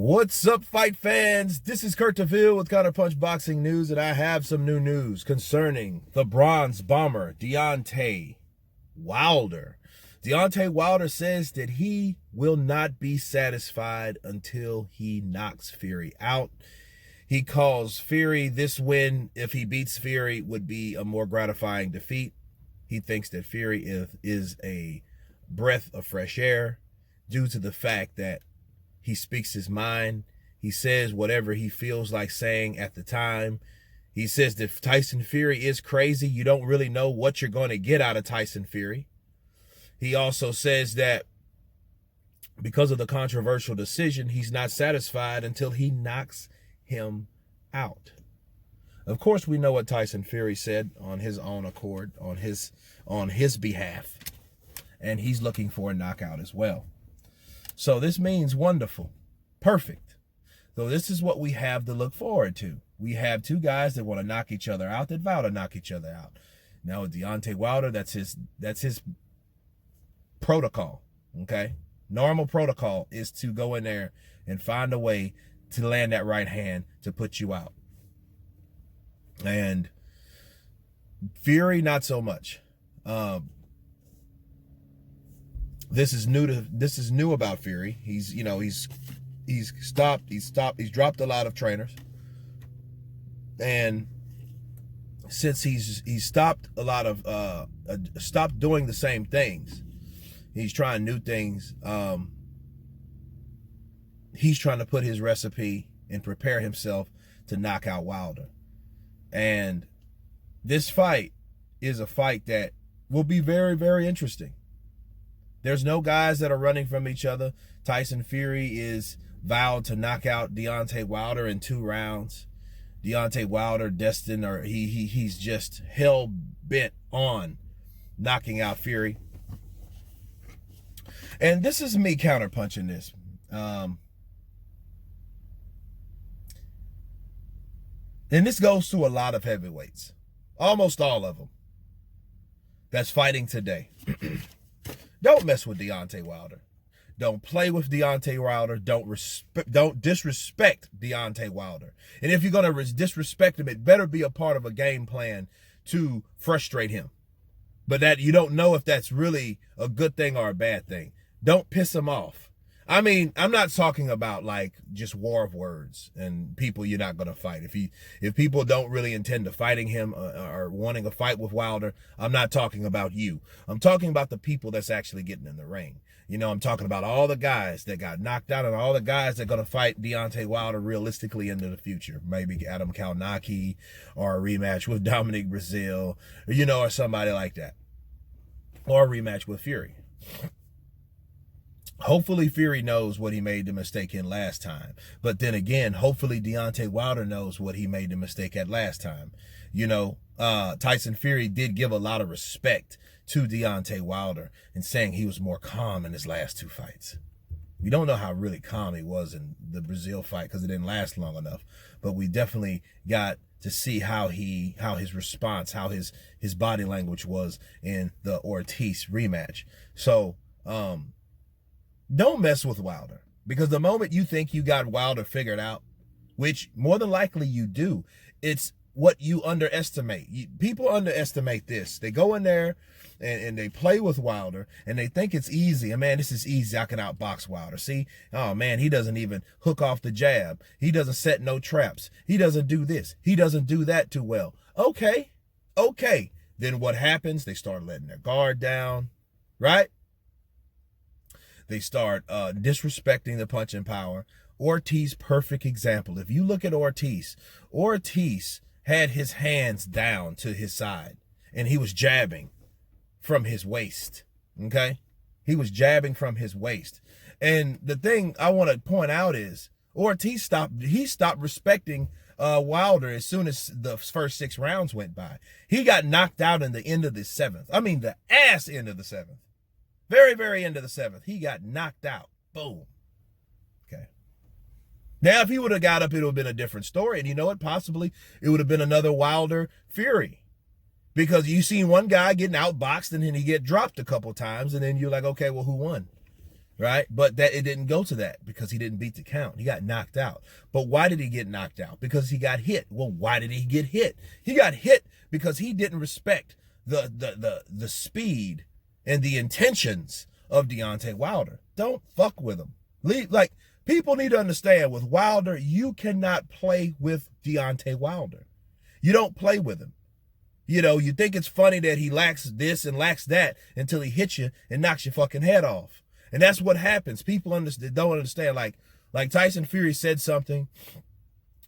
What's up, fight fans? This is Kurt DeVille with Counterpunch Boxing News, and I have some new news concerning the Bronze Bomber, Deontay Wilder. Deontay Wilder says that he will not be satisfied until he knocks Fury out. He calls Fury this win, if he beats Fury, would be a more gratifying defeat. He thinks that Fury is a breath of fresh air due to the fact that he speaks his mind. He says whatever he feels like saying at the time. He says that Tyson Fury is crazy. You don't really know what you're going to get out of Tyson Fury. He also says that because of the controversial decision, he's not satisfied until he knocks him out. Of course, we know what Tyson Fury said on his own accord, on his behalf, and he's looking for a knockout as well. So this means wonderful, perfect. So this is what we have to look forward to. We have two guys that want to knock each other out, that vow to knock each other out. Now with Deontay Wilder, that's his protocol, okay? Normal protocol is to go in there and find a way to land that right hand to put you out. And Fury, not so much. This is new about Fury. He's dropped a lot of trainers. And since he's stopped a lot of stopped doing the same things, he's trying new things. He's trying to put his recipe and prepare himself to knock out Wilder. And this fight is a fight that will be very, very interesting. There's no guys that are running from each other. Tyson Fury is vowed to knock out Deontay Wilder in 2 rounds. Deontay Wilder destined, or he's just hell bent on knocking out Fury. And this is me counterpunching this. And this goes to a lot of heavyweights, almost all of them, that's fighting today. Don't mess with Deontay Wilder. Don't play with Deontay Wilder. Don't disrespect Deontay Wilder. And if you're going to disrespect him, it better be a part of a game plan to frustrate him. But that you don't know if that's really a good thing or a bad thing. Don't piss him off. I mean, I'm not talking about like just war of words and people you're not going to fight. If people don't really intend to fighting him or wanting a fight with Wilder, I'm not talking about you. I'm talking about the people that's actually getting in the ring. You know, I'm talking about all the guys that got knocked out and all the guys that are going to fight Deontay Wilder realistically into the future. Maybe Adam Kalnaki or a rematch with Dominic Brazil, or somebody like that. Or a rematch with Fury. Hopefully Fury knows what he made the mistake in last time. But then again, hopefully Deontay Wilder knows what he made the mistake at last time. Tyson Fury did give a lot of respect to Deontay Wilder in saying he was more calm in his last 2 fights. We don't know how really calm he was in the Brazil fight because it didn't last long enough. But we definitely got to see how his response, how his body language was in the Ortiz rematch. So, don't mess with Wilder, because the moment you think you got Wilder figured out, which more than likely you do, it's what you underestimate. People underestimate this. They go in there and they play with Wilder and they think it's easy. And man, this is easy. I can outbox Wilder. See, oh man, he doesn't even hook off the jab. He doesn't set no traps. He doesn't do this. He doesn't do that too well. Okay. Then what happens? They start letting their guard down, right? They start disrespecting the punching power. Ortiz, perfect example. If you look at Ortiz had his hands down to his side, and he was jabbing from his waist, okay? He was jabbing from his waist. And the thing I want to point out is Ortiz stopped respecting Wilder as soon as the first 6 rounds went by. He got knocked out in the end of the 7th. I mean, the ass end of the 7th. Very, very end of the 7th. He got knocked out. Boom. Okay. Now, if he would have got up, it would have been a different story. And you know what? Possibly it would have been another Wilder Fury. Because you seen one guy getting outboxed and then he get dropped a couple times. And then you're like, okay, well, who won? right? But that it didn't go to that because he didn't beat the count. He got knocked out. But why did he get knocked out? Because he got hit. Well, why did he get hit? He got hit because he didn't respect the speed and the intentions of Deontay Wilder. Don't fuck with him. Like, people need to understand, with Wilder, you cannot play with Deontay Wilder. You don't play with him. You know, you think it's funny that he lacks this and lacks that until he hits you and knocks your fucking head off. And that's what happens. People don't understand. Like Tyson Fury said something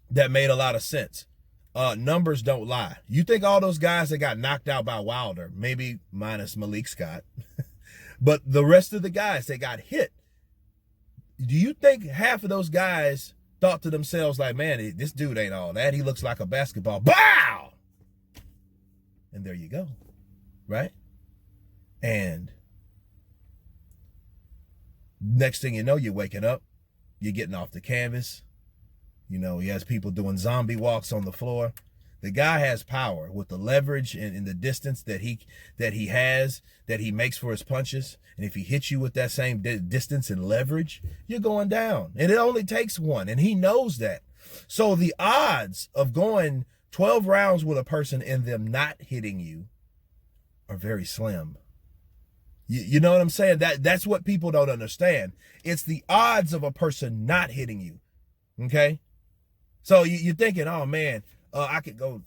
that made a lot of sense. Numbers don't lie. You think all those guys that got knocked out by Wilder, maybe minus Malik Scott, but the rest of the guys that got hit, do you think half of those guys thought to themselves like, man, this dude ain't all that. He looks like a basketball. Bow! And there you go, right? And next thing you know, you're waking up, you're getting off the canvas. You know, he has people doing zombie walks on the floor. The guy has power with the leverage and the distance that he has, that he makes for his punches. And if he hits you with that same distance and leverage, you're going down. And it only takes one, and he knows that. So the odds of going 12 rounds with a person and them not hitting you are very slim. You know what I'm saying? That's what people don't understand. It's the odds of a person not hitting you. Okay? So you're thinking, oh man, I could go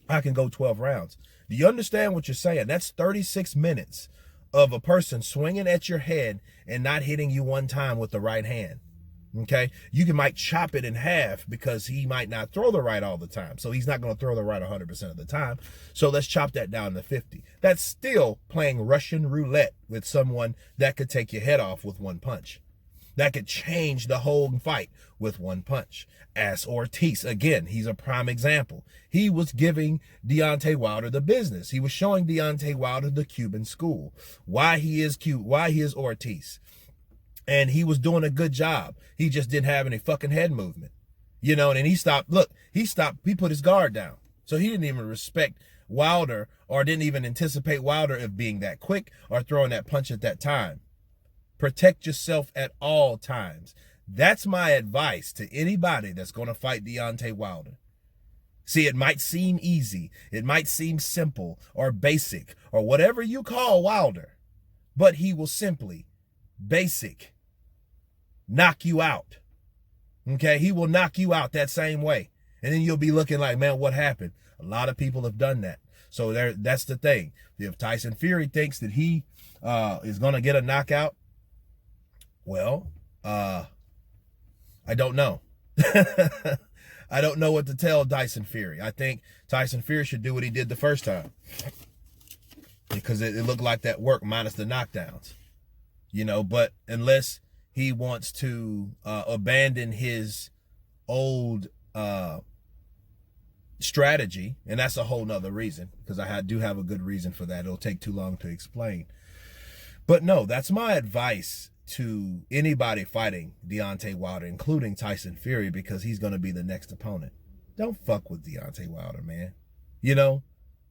I can go 12 rounds. Do you understand what you're saying? That's 36 minutes of a person swinging at your head and not hitting you one time with the right hand. Okay, might chop it in half because he might not throw the right all the time. So he's not going to throw the right 100% of the time. So let's chop that down to 50. That's still playing Russian roulette with someone that could take your head off with one punch. That could change the whole fight with one punch. As Ortiz, again, he's a prime example. He was giving Deontay Wilder the business. He was showing Deontay Wilder the Cuban school. Why he is Ortiz. And he was doing a good job. He just didn't have any fucking head movement. You know, and he stopped. Look, he put his guard down. So he didn't even respect Wilder or didn't even anticipate Wilder of being that quick or throwing that punch at that time. Protect yourself at all times. That's my advice to anybody that's going to fight Deontay Wilder. See, it might seem easy. It might seem simple or basic or whatever you call Wilder. But he will simply, basic, knock you out. Okay, he will knock you out that same way. And then you'll be looking like, man, what happened? A lot of people have done that. So that's the thing. If Tyson Fury thinks that he is going to get a knockout, well, I don't know. I don't know what to tell Tyson Fury. I think Tyson Fury should do what he did the first time. Because it looked like that worked minus the knockdowns. You know, but unless he wants to abandon his old strategy, and that's a whole nother reason, because I do have a good reason for that. It'll take too long to explain. But no, that's my advice to anybody fighting Deontay Wilder, including Tyson Fury, because he's going to be the next opponent. Don't fuck with Deontay Wilder, man. You know,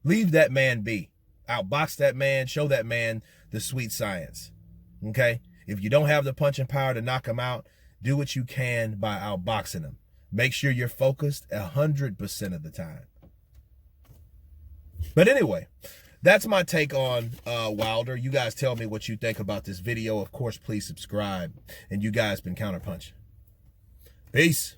leave that man be. Outbox that man, show that man the sweet science. Okay? If you don't have the punching power to knock him out, do what you can by outboxing him. Make sure you're focused 100% of the time. But anyway, that's my take on Wilder. You guys tell me what you think about this video. Of course, please subscribe. And you guys been Counterpunch. Peace.